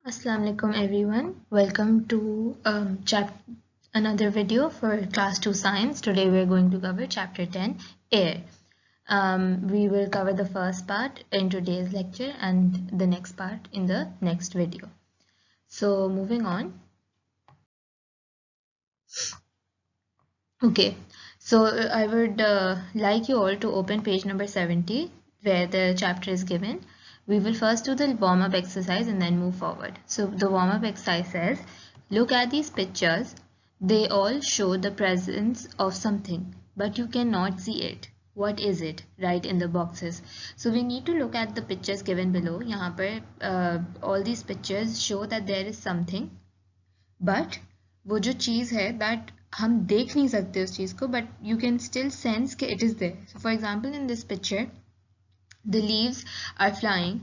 Assalamu alaikum everyone. Welcome to another video for class 2 science. Today we are going to cover chapter 10 air. We will cover the first part in today's lecture and the next part in the next video. So moving on. Okay, so I would like you all to open page number 70 where the chapter is given. We will first do the warm-up exercise and then move forward. So the warm-up exercise says, look at these pictures. They all show the presence of something, but you cannot see it. What is it? Write in the boxes. So we need to look at the pictures given below. यहाँ पर all these pictures show that there is something, but वो जो चीज़ है that हम देख नहीं सकते उस चीज़ को, but you can still sense कि it is there. So for example, in this picture, the leaves are flying.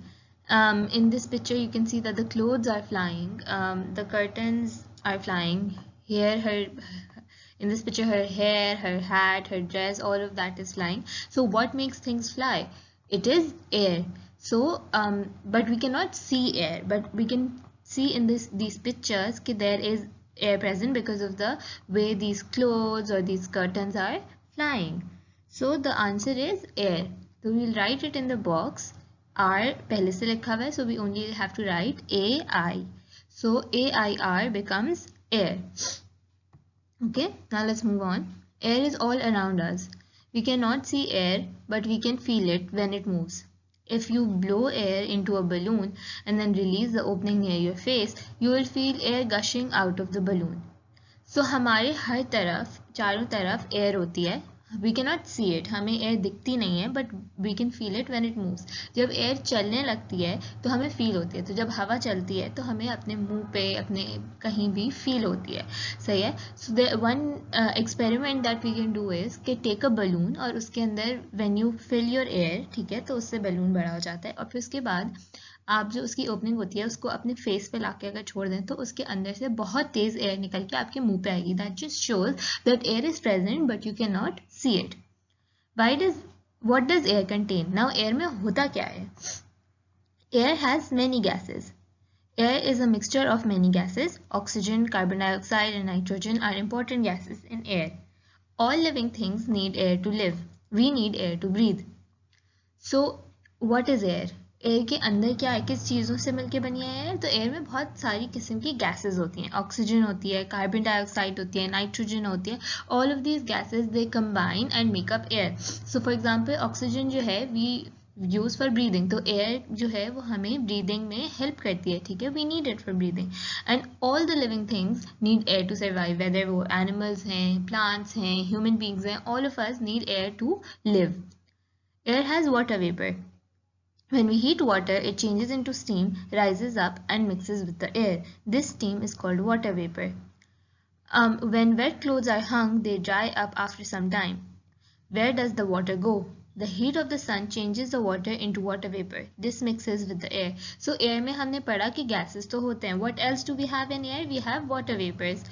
In this picture, you can see that the clothes are flying. The curtains are flying. In this picture, her hair, her hat, her dress, all of that is flying. So what makes things fly? It is air. So, but we cannot see air, but we can see in these pictures that there is air present because of the way these clothes or these curtains are flying. So the answer is air. So we'll write it in the box. R पहले से लिखा हुआ है, so we only have to write AI. So AIR becomes air. Okay, now let's move on. Air is all around us. We cannot see air, but we can feel it when it moves. If you blow air into a balloon and then release the opening near your face, you will feel air gushing out of the balloon. So हमारे हर तरफ चारों तरफ air होती है. We cannot see it. हमें air दिखती नहीं है, but we can feel it when it moves. जब air चलने लगती है तो हमें feel होती है. तो जब हवा चलती है तो हमें अपने मुंह पे अपने कहीं भी feel होती है. सही है. So the one experiment that we can do is कि take a balloon और उसके अंदर when you fill your air, ठीक है, तो उससे balloon बड़ा हो जाता है और फिर उसके बाद आप जो उसकी ओपनिंग होती है उसको अपने फेस पे लाके अगर छोड़ दें तो उसके अंदर से बहुत तेज एयर निकल के आपके मुंह पे आएगी. That just shows that air is present but you can not see it. What does air contain? Now air में होता क्या है? Air has many gases. Air is a mixture of many gases. Oxygen, carbon dioxide and nitrogen are important gases in air. All living things need air to live. We need air to breathe. So what is air? Air के अंदर क्या है, किस चीज़ों से मिलके बनी है एयर? तो एयर में बहुत सारी किस्म की गैसेस होती हैं. ऑक्सीजन होती है, कार्बन डाइऑक्साइड होती है, नाइट्रोजन होती है. All of these gases they combine and make up air. So for example oxygen जो है वी यूज़ फॉर ब्रीदिंग. तो एयर जो है वो हमें ब्रीदिंग में हेल्प करती है. ठीक है, we need it for breathing. And all the living things need air to survive. Whether वो एनिमल्स हैं, प्लांट्स हैं, ह्यूमन बींग्स हैं, all of us need air to live. Air has water vapor. When we heat water, it changes into steam, rises up and mixes with the air. This steam is called water vapor. When wet clothes are hung, they dry up after some time. Where does the water go? The heat of the sun changes the water into water vapor. This mixes with the air. So air में हमने पढ़ा कि gases तो होते हैं. What else do we have in air? We have water vapors.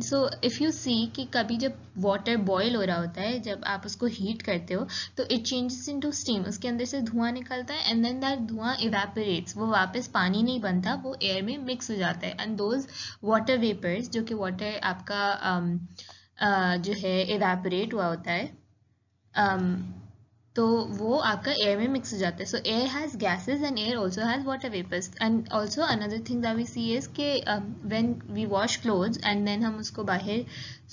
So if you see कि कभी जब water boil हो रहा होता है, जब आप उसको heat करते हो, तो it changes into steam. उसके अंदर से धुआं निकलता है and then that धुआं evaporates. वो वापस पानी नहीं बनता, वो air में mix हो जाता है. And those water vapors, जो कि water आपका जो है evaporate हुआ होता है, तो वो आपका एयर में मिक्स हो जाता है. So air has gases and air also has water vapours. And also another thing that we see is के when we wash clothes and then हम उसको बाहर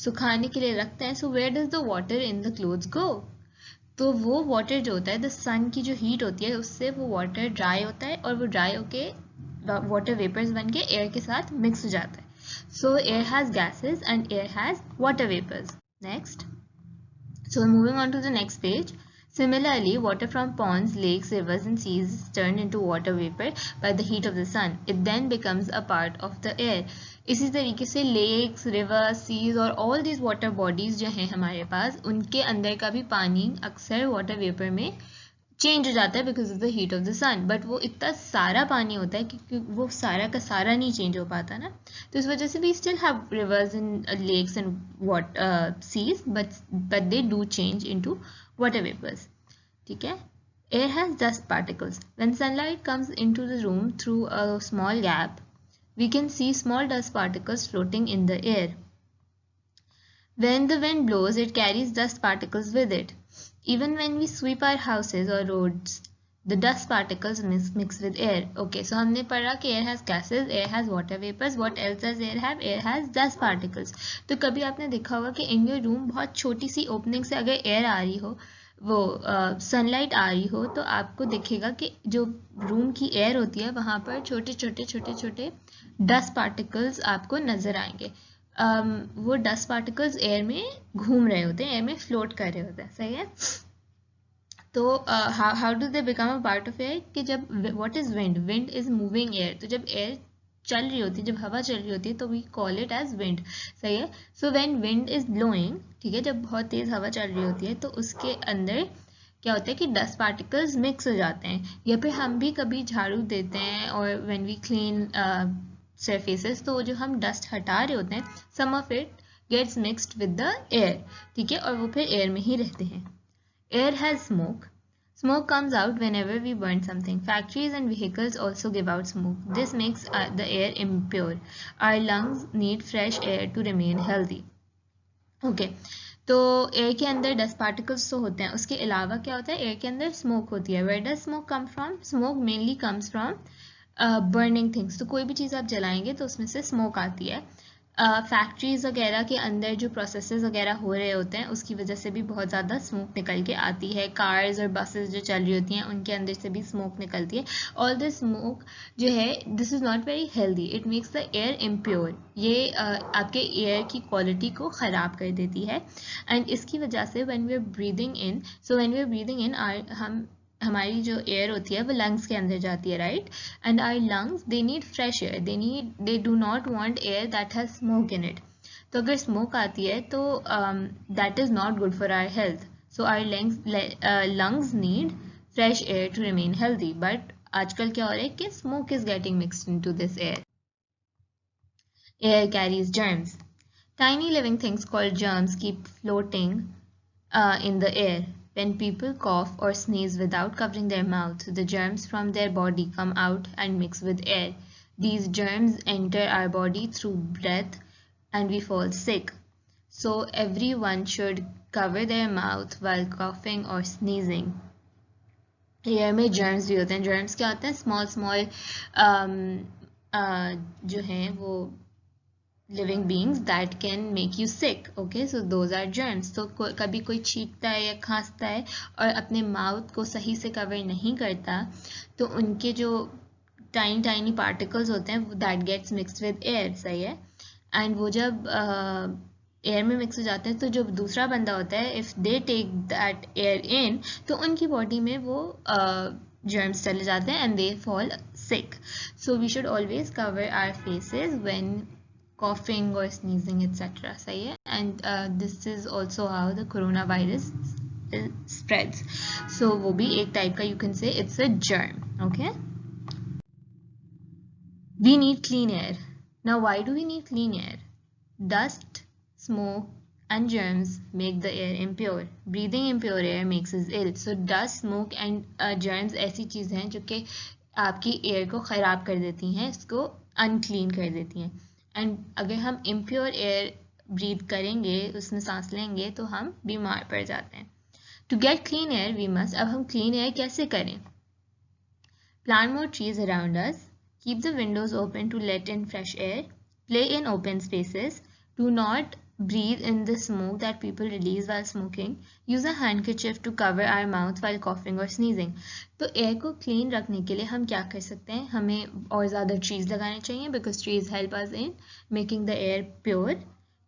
सुखाने के लिए रखते हैं. So where does the water in the clothes go? तो वो वाटर जो होता है, द सन की जो हीट होती है उससे वो वाटर ड्राई होता है और वो ड्राई होके वाटर वेपर्स बन के एयर के साथ मिक्स हो जाता है. So air has gases and air has water vapours. Next. So moving on to the next page. Similarly, water from ponds, lakes, rivers and seas is turned into water vapor by the heat of the sun. It then becomes a part of the air. इसी तरीके से lakes, rivers, seas और all these water bodies जो हैं हमारे पास, उनके अंदर का भी पानी अक्सर water vapor में चेंज हो जाता है because of the heat of the sun. But वो इतना सारा पानी होता है कि वो सारा का सारा नहीं चेंज हो पाता ना. तो इस वजह से we still have rivers and lakes and seas but they do change into water vapours. ठीक है. Air has dust particles. When sunlight comes into the room through a small gap, we can see small dust particles floating in the air. When the wind blows, it carries dust particles with it. Even when we sweep our houses or roads, the dust particles mix with air. Okay, so हमने पढ़ा कि air has gases, air has water vapors. What else does air have? Air has dust particles. तो कभी आपने देखा होगा कि in your room बहुत छोटी सी opening से अगर air आ रही हो, वो सनलाइट आ रही हो, तो आपको दिखेगा कि जो रूम की एयर होती है वहाँ पर छोटे छोटे डस्ट पार्टिकल्स आपको नज़र आएंगे. वो डस्ट पार्टिकल्स एयर में घूम रहे होते हैं, एयर में फ्लोट कर रहे होते हैं. सही है. तो how do they become a part of air कि जब what is wind? Wind is moving air. तो जब एयर चल रही होती है, जब हवा चल रही होती है, तो we call it as wind. सही है. So when wind is blowing, ठीक है, जब बहुत तेज हवा चल रही होती है तो उसके अंदर क्या होता है कि डस्ट पार्टिकल्स मिक्स हो जाते हैं. या फिर हम भी कभी झाड़ू देते हैं और व्हेन वी क्लीन सरफेसेस, तो जो हम डस्ट हटा रहे होते हैं, some of it gets mixed with the air. ठीक है, और वो फिर एयर में ही रहते हैं. Air has smoke. Smoke comes out whenever we burn something. Factories and vehicles also give out smoke. This makes the air impure. Our lungs need fresh air to remain healthy. Okay. तो air के अंदर dust particles तो होते हैं, उसके अलावा क्या होता है? एयर के अंदर स्मोक होती है. Where does smoke come from? Smoke mainly comes from burning things. तो कोई भी चीज़ आप जलाएंगे तो उसमें से स्मोक आती है. फैक्ट्रीज वगैरह के अंदर जो प्रोसेसेस वगैरह हो रहे होते हैं उसकी वजह से भी बहुत ज़्यादा स्मोक निकल के आती है. कार्स और बसेस जो चल रही होती हैं उनके अंदर से भी स्मोक निकलती है. ऑल दिस स्मोक जो है, this is not very healthy. It makes the air impure. ये आपके एयर की क्वालिटी को ख़राब कर देती है. एंड इसकी वजह से when we are breathing in, so when we are breathing in, हमारी जो एयर होती है वो लंग्स के अंदर जाती है, right. And our lungs they need fresh air. They do not want air that has smoke in it. तो अगर स्मोक आती है तो that is not good for our health. So our lungs need fresh air to remain healthy. But आजकल क्या हो रहा है कि smoke is getting mixed into this air. Air carries germs. Tiny living things called germs keep floating in the air. When people cough or sneeze without covering their mouth, the germs from their body come out and mix with air. These germs enter our body through breath and we fall sick. So everyone should cover their mouth while coughing or sneezing. Air में germs भी होते हैं. Germs क्या होते हैं? Small जो हैं वो living beings that can make you sick. Okay, so those are germs. तो कभी कोई छींकता है या खांसता है और अपने माउथ को सही से कवर नहीं करता, तो उनके जो टाइनी पार्टिकल्स होते हैं that gets mixed with air. सही है. एंड वो जब एयर में मिक्स हो जाते हैं तो जो दूसरा बंदा होता है, if they take that air in, तो उनकी बॉडी में वो जर्म्स चले जाते हैं and they fall sick. So we should always cover our faces when coughing or sneezing, etc. सही है. And this is also how the coronavirus spreads. So वो भी एक टाइप का, you can say it's a germ. Okay. We need clean air. Now why do we need clean air? Dust, smoke and germs make the air impure. Breathing impure air makes us ill. So dust, smoke and germs ऐसी चीज़ हैं जो कि आपकी air को ख़राब कर देती हैं, इसको अनक्लीन कर देती हैं. एंड अगर हम इम्प्योर एयर ब्रीथ करेंगे, उसमें सांस लेंगे, तो हम बीमार पड़ जाते हैं. To get clean air we must. अब हम क्लीन एयर कैसे करें? Plant more trees around us. Keep the windows open to let in fresh air. Play in open spaces. Do not breathe in the smoke that people release while smoking. Use a handkerchief to cover our mouth while coughing or sneezing. तो air को clean रखने के लिए हम क्या कर सकते हैं? हमें और ज़्यादा ट्रीज लगाने चाहिए because trees help us in making the air pure.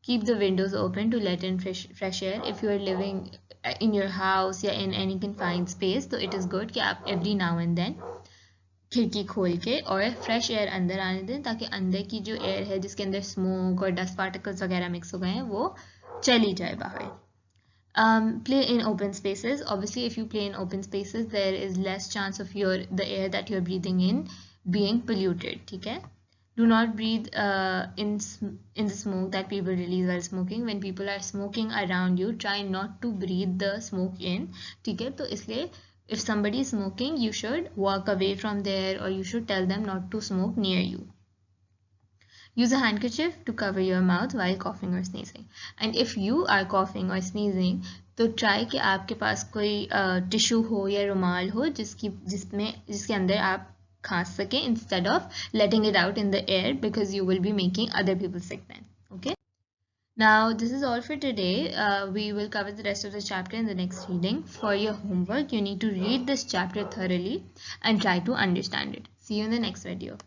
Keep the windows open to let in fresh air. If you are living in your house या in any confined space, तो it is good कि आप every now and then खिड़की खोल के और fresh air अंदर आने दें, ताकि अंदर की जो एयर है जिसके अंदर स्मोक और डस्ट पार्टिकल्स वगैरह मिक्स हो गए हैं वो चली जाए बाहर. Play in open spaces. Obviously, if you play in open spaces, there is less chance of the air that you are breathing in being polluted. ठीक है. Do not breathe in the smoke that people release while smoking. When people are smoking around you, try not to breathe the smoke in. ठीक है. तो इसलिए If somebody is smoking, you should walk away from there, or you should tell them not to smoke near you. Use a handkerchief to cover your mouth while coughing or sneezing. And if you are coughing or sneezing, तो try कि आपके पास कोई tissue हो या रुमाल हो जिसके अंदर आप खांस सकें, instead of letting it out in the air, because you will be making other people sick then. Okay. Now this is all for today. We will cover the rest of the chapter in the next reading. For your homework, you need to read this chapter thoroughly and try to understand it. See you in the next video.